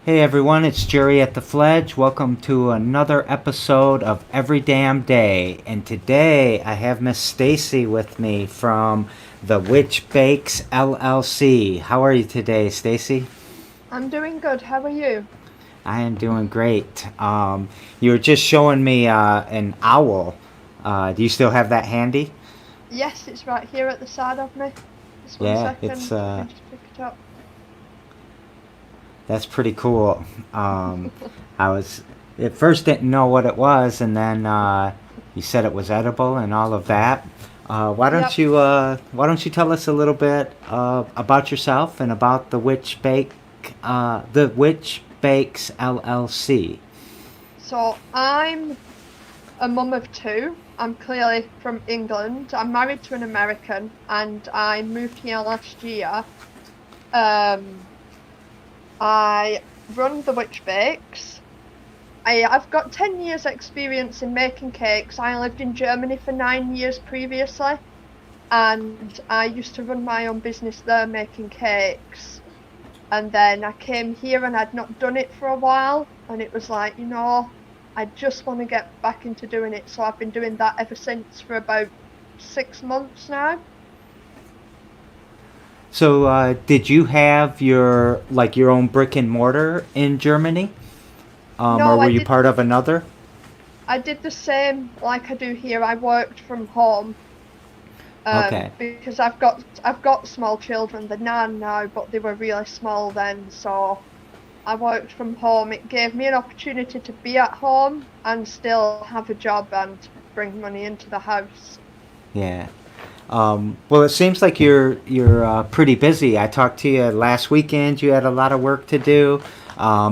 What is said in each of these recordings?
Hey everyone, it's Jerry at the Fledge. Welcome to another episode of Every Damn Day. And today I have Miss Stacey with me from The Witch Bakes LLC. How are you today, Stacey? I'm doing good. How are you? I am doing great. You were just showing me an owl. Do you still have that handy? Yes, it's right here at the side of me. Just one Yeah, it's second. Let me just pick it up. that's pretty cool. I was at first didn't know what it was, and then you said it was edible and all of that. Yep. Why don't you tell us a little bit about yourself and about the Witch Bakes LLC? So I'm a mum of two. I'm clearly from England. I'm married to an American and I moved here last year. Um, I run the Witch Bakes. I've got 10 years experience in making cakes. I lived in Germany for 9 years previously, and I used to run my own business there making cakes. And then I came here and I'd not done it for a while, and it was like, I just want to get back into doing it. So I've been doing that ever since for about 6 months now. So, did you have your own brick and mortar in Germany, or No, were you part of another? I did the same like I do here. I worked from home, Okay. because I've got small children. They're 9 now, but they were really small then, so I worked from home. It gave me an opportunity to be at home and still have a job and bring money into the house. Yeah. Well, it seems like you're pretty busy. I talked to you last weekend. You had a lot of work to do.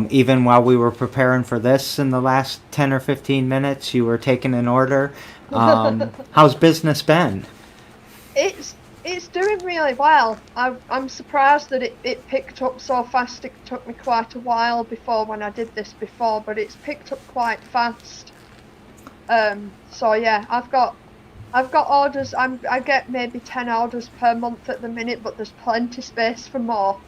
Even while we were preparing for this in the last 10 or 15 minutes, you were taking an order. How's business been? It's doing really well. I'm surprised that it picked up so fast. It took me quite a while before when I did this before, but it's picked up quite fast. So yeah, I've got orders. I get maybe 10 orders per month at the minute, but there's plenty space for more.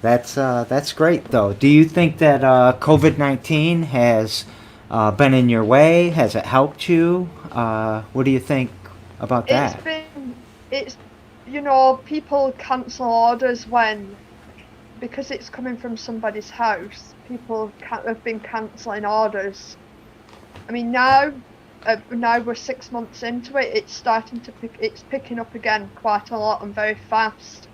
That's great, though. Do you think that COVID-19 has been in your way? Has it helped you? What do you think about It's that? been it's People cancel orders when because it's coming from somebody's house. People have been cancelling orders. I mean now we're 6 months into it. It's starting to it's picking up again quite a lot and very fast.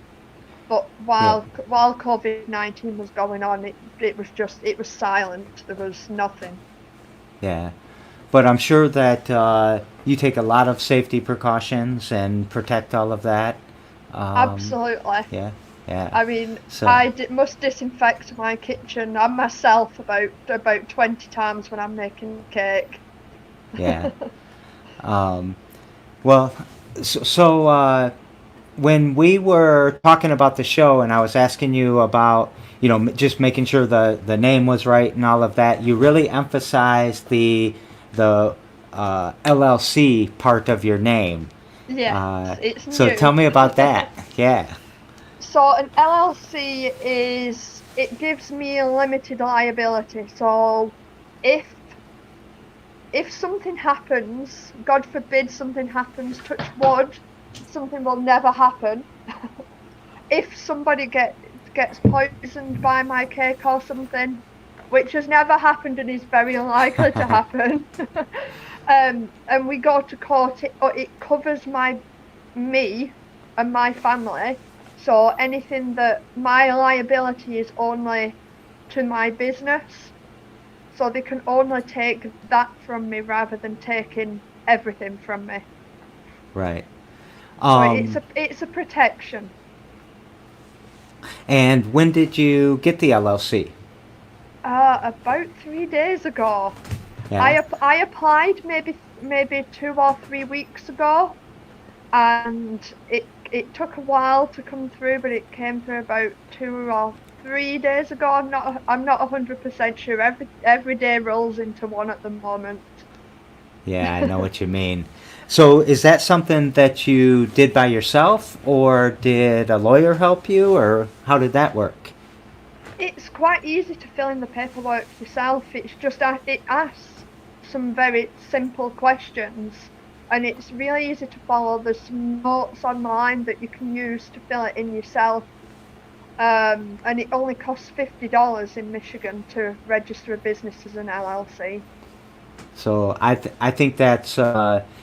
But Yeah. while COVID-19 was going on, it was silent. There was nothing. Yeah. But I'm sure that you take a lot of safety precautions and protect all of that. Um, Absolutely. yeah, yeah. I mean, So, must disinfect my kitchen and myself about 20 times when I'm making cake. yeah. Um, well, so when we were talking about the show and I was asking you about, just making sure the name was right and all of that, you really emphasized the LLC part of your name. Yes, it's So tell new. me about that. Yeah. So an LLC it gives me a limited liability. So if if something happens, God forbid something happens, touch wood, something will never happen. If somebody gets poisoned by my cake or something, which has never happened and is very unlikely to happen, and we go to court, it covers me and my family. So anything that my liability is only to my business, so they can only take that from me rather than taking everything from me. Right. So Um, it's a protection. and when did you get the LLC? About 3 days ago. Yeah. I applied maybe 2 or 3 weeks ago, and it took a while to come through, but it came through about 2 or 3 days ago. I'm not 100% sure. Every day rolls into one at the moment. Yeah, I know what you mean. So is that something that you did by yourself, or did a lawyer help you, or how did that work? quite easy to fill in the paperwork yourself. It's just it asks some very simple questions, and it's really easy to follow. There's some notes online that you can use to fill it in yourself. And it only costs $50 in Michigan to register a business as an LLC. So I think that's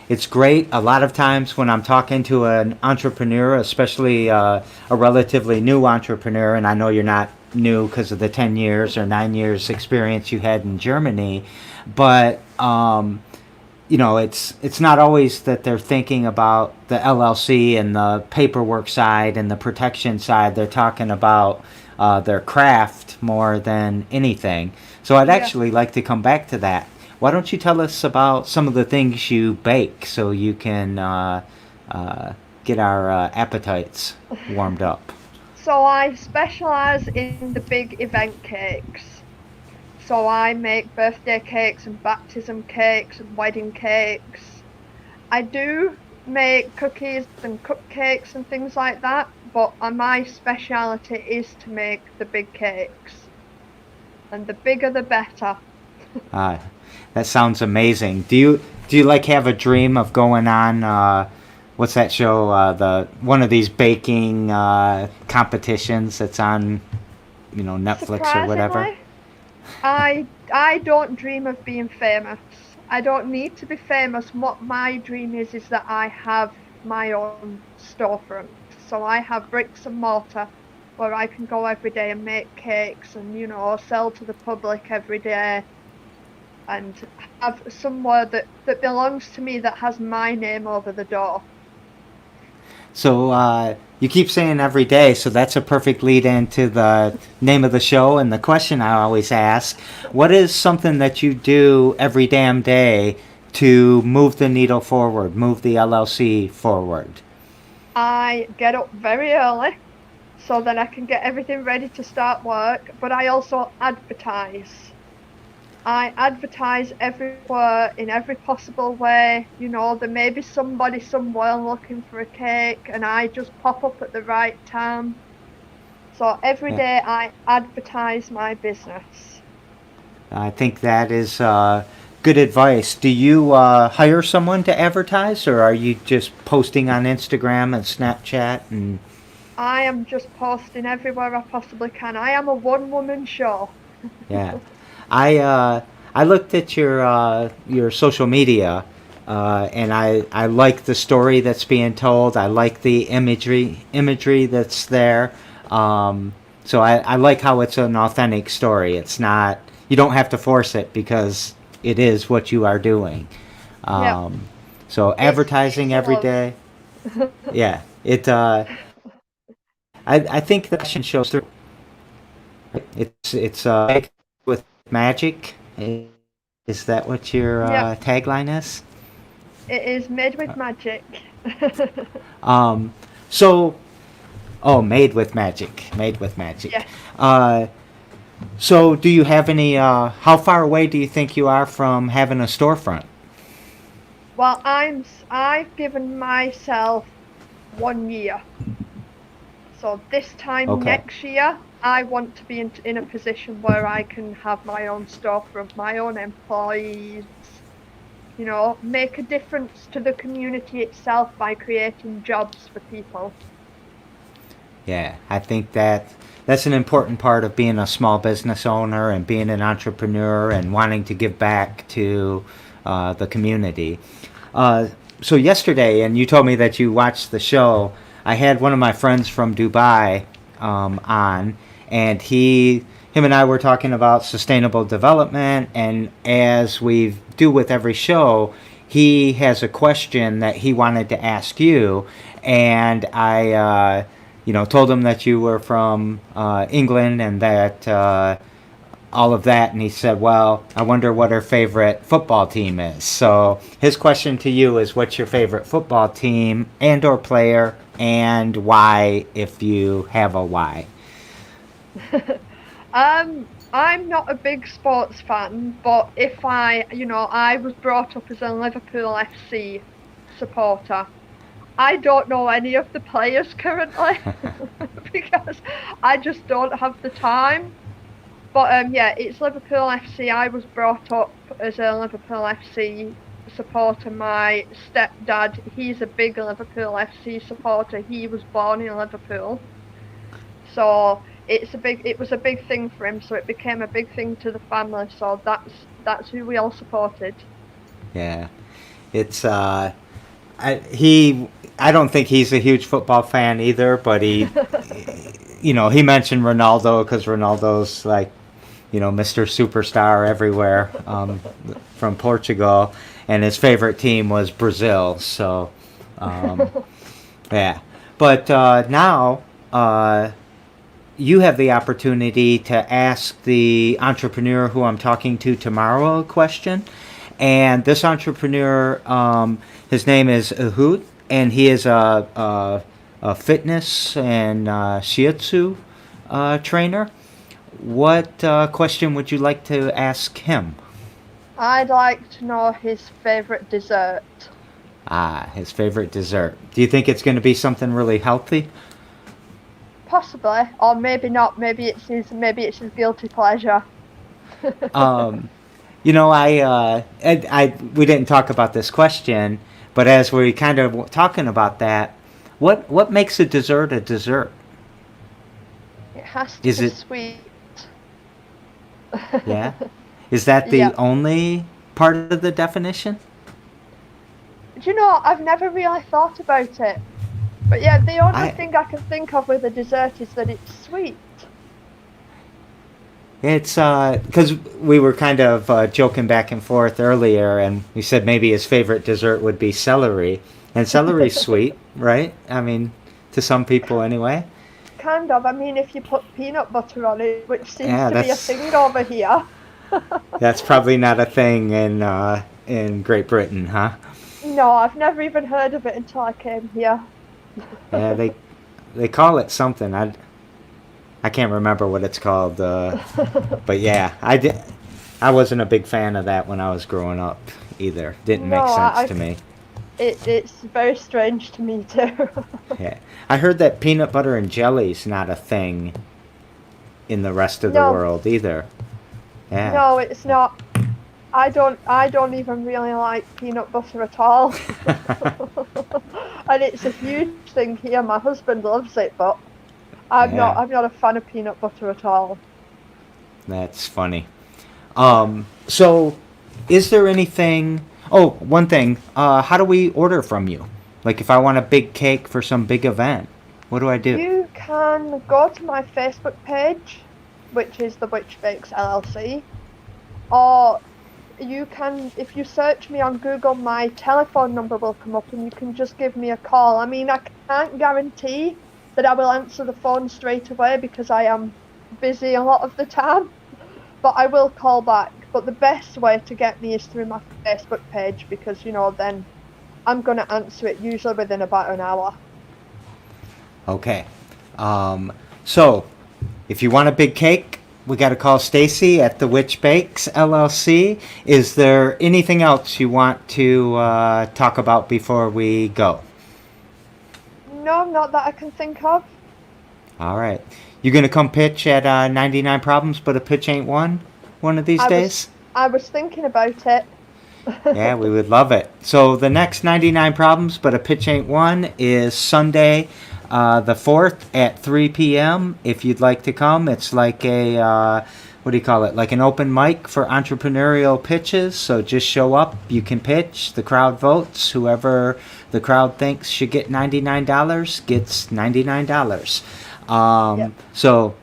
it's great. A lot of times when I'm talking to an entrepreneur, especially a relatively new entrepreneur, and I know you're not new because of the 10 years or 9 years experience you had in Germany, but you know, it's not always that they're thinking about the LLC and the paperwork side and the protection side. They're talking about their craft more than anything. So I'd Yeah. actually like to come back to that. Why don't you tell us about some of the things you bake so you can get our appetites warmed up? So I specialize in the big event cakes. So I make birthday cakes and baptism cakes and wedding cakes. I do make cookies and cupcakes and things like that, but my speciality is to make the big cakes. And the bigger the better. Uh, that sounds amazing. Do you like have a dream of going on what's that show? The one of these baking competitions that's on, you know, Netflix or whatever. Surprisingly, I don't dream of being famous. I don't need to be famous. What my dream is that I have my own storefront. So I have bricks and mortar where I can go every day and make cakes and, you know, sell to the public every day and have somewhere that belongs to me that has my name over the door. So you keep saying every day, so that's a perfect lead into the name of the show and the question I always ask. What is something that you do every damn day to move the needle forward, move the LLC forward? I get up very early so that I can get everything ready to start work, but I also advertise. I advertise everywhere in every possible way. You know, there may be somebody somewhere looking for a cake, and I just pop up at the right time. So every Yeah. day I advertise my business. I think that is good advice. Do you hire someone to advertise, or are you just posting on Instagram and Snapchat and I am just posting everywhere I possibly can. I am a one-woman show. yeah? I looked at your social media, and I like the story that's being told. I like the imagery that's there. So I like how it's an authentic story. It's not, you don't have to force it because it is what you are doing. Yep. So advertising It's every love. day. Yeah, it. I think the passion shows through. It's with magic. Is that what your Yep. tagline is? It is made with magic. Um, so, oh, made with magic. Yes. Uh, so do you have any? How far away do you think you are from having a storefront? Well, I've given myself 1 year. So this time Okay. next year, I want to be in a position where I can have my own storefront, my own employees, you know, make a difference to the community itself by creating jobs for people. Yeah, I think that's an important part of being a small business owner and being an entrepreneur and wanting to give back to the community. Uh, so yesterday, and you told me that you watched the show. I had one of my friends from Dubai on, and him and I were talking about sustainable development. And as we do with every show, he has a question that he wanted to ask you, and I told him that you were from England and that all of that, and he said, "Well, I wonder what her favorite football team is." So his question to you is, "What's your favorite football team and/or player, and why, if you have a why?" I'm not a big sports fan, but if I was brought up as a Liverpool FC supporter. I don't know any of the players currently because I just don't have the time. But yeah, it's Liverpool FC. I was brought up as a Liverpool FC supporter. My stepdad, he's a big Liverpool FC supporter. He was born in Liverpool, so it was a big thing for him. So it became a big thing to the family. So that's who we all supported. Yeah, it's I don't think he's a huge football fan either, but he, he mentioned Ronaldo because Ronaldo's like, Mr. Superstar everywhere, from Portugal, and his favorite team was Brazil. So, yeah. But now you have the opportunity to ask the entrepreneur who I'm talking to tomorrow a question. And this entrepreneur, his name is Ehud, and he is a fitness and shiatsu trainer. What question would you like to ask him? I'd like to know his favorite dessert. His favorite dessert. Do you think it's going to be something really healthy? Possibly, or maybe not. Maybe it's his guilty pleasure. We didn't talk about this question, but as we're kind of talking about that, what makes a dessert a dessert? It has to be sweet. Yeah? Is that the Yep. only part of the definition? I've never really thought about it. But yeah, the only thing I can think of with a dessert is that it's sweet. It's because we were kind of joking back and forth earlier, and we said maybe his favorite dessert would be celery. And celery's sweet, right? I mean, to some people anyway. Kind of. I mean, if you put peanut butter on it, which seems to be a thing over here. That's probably not a thing in Great Britain, huh? No, I've never even heard of it until I came here. Yeah, they call it something. I can't remember what it's called. But yeah, I wasn't a big fan of that when I was growing up either. Didn't make sense to me. It's very strange to me too. Yeah, I heard that peanut butter and jelly's not a thing in the rest of the world either. Yeah. No, it's not. I don't even really like peanut butter at all. And it's a huge thing here. My husband loves it, but I'm not a fan of peanut butter at all. That's funny. So is there anything? Oh, one thing. How do we order from you? Like if I want a big cake for some big event, what do I do? You can go to my Facebook page, which is The Witch Bakes LLC, or you can, if you search me on Google, my telephone number will come up and you can just give me a call. I mean, I can't guarantee that I will answer the phone straight away because I am busy a lot of the time, but I will call back. But the best way to get me is through my Facebook page because, then I'm going to answer it usually within about an hour. Okay. So if you want a big cake, we got to call Stacey at The Witch Bakes LLC. Is there anything else you want to talk about before we go? No, not that I can think of. All right. You going to come pitch at 99 Problems, but a pitch ain't one of these days? I was thinking about it. Yeah, we would love it. So the next 99 Problems, but a pitch ain't one is Sunday, the 4th at 3 p.m. If you'd like to come, it's like a, what do you call it? Like an open mic for entrepreneurial pitches. So just show up. You can pitch. The crowd votes. Whoever the crowd thinks should get $99 gets $99. So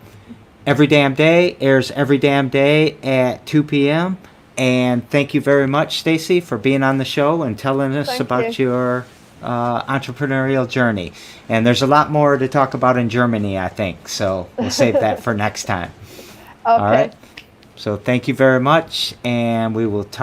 every damn day airs every damn day at 2 p.m. And thank you very much, Stacey, for being on the show and telling us about your entrepreneurial journey. And there's a lot more to talk about in Germany, I think. So we'll save that for next time. Okay. All right. So thank you very much, and we will talk.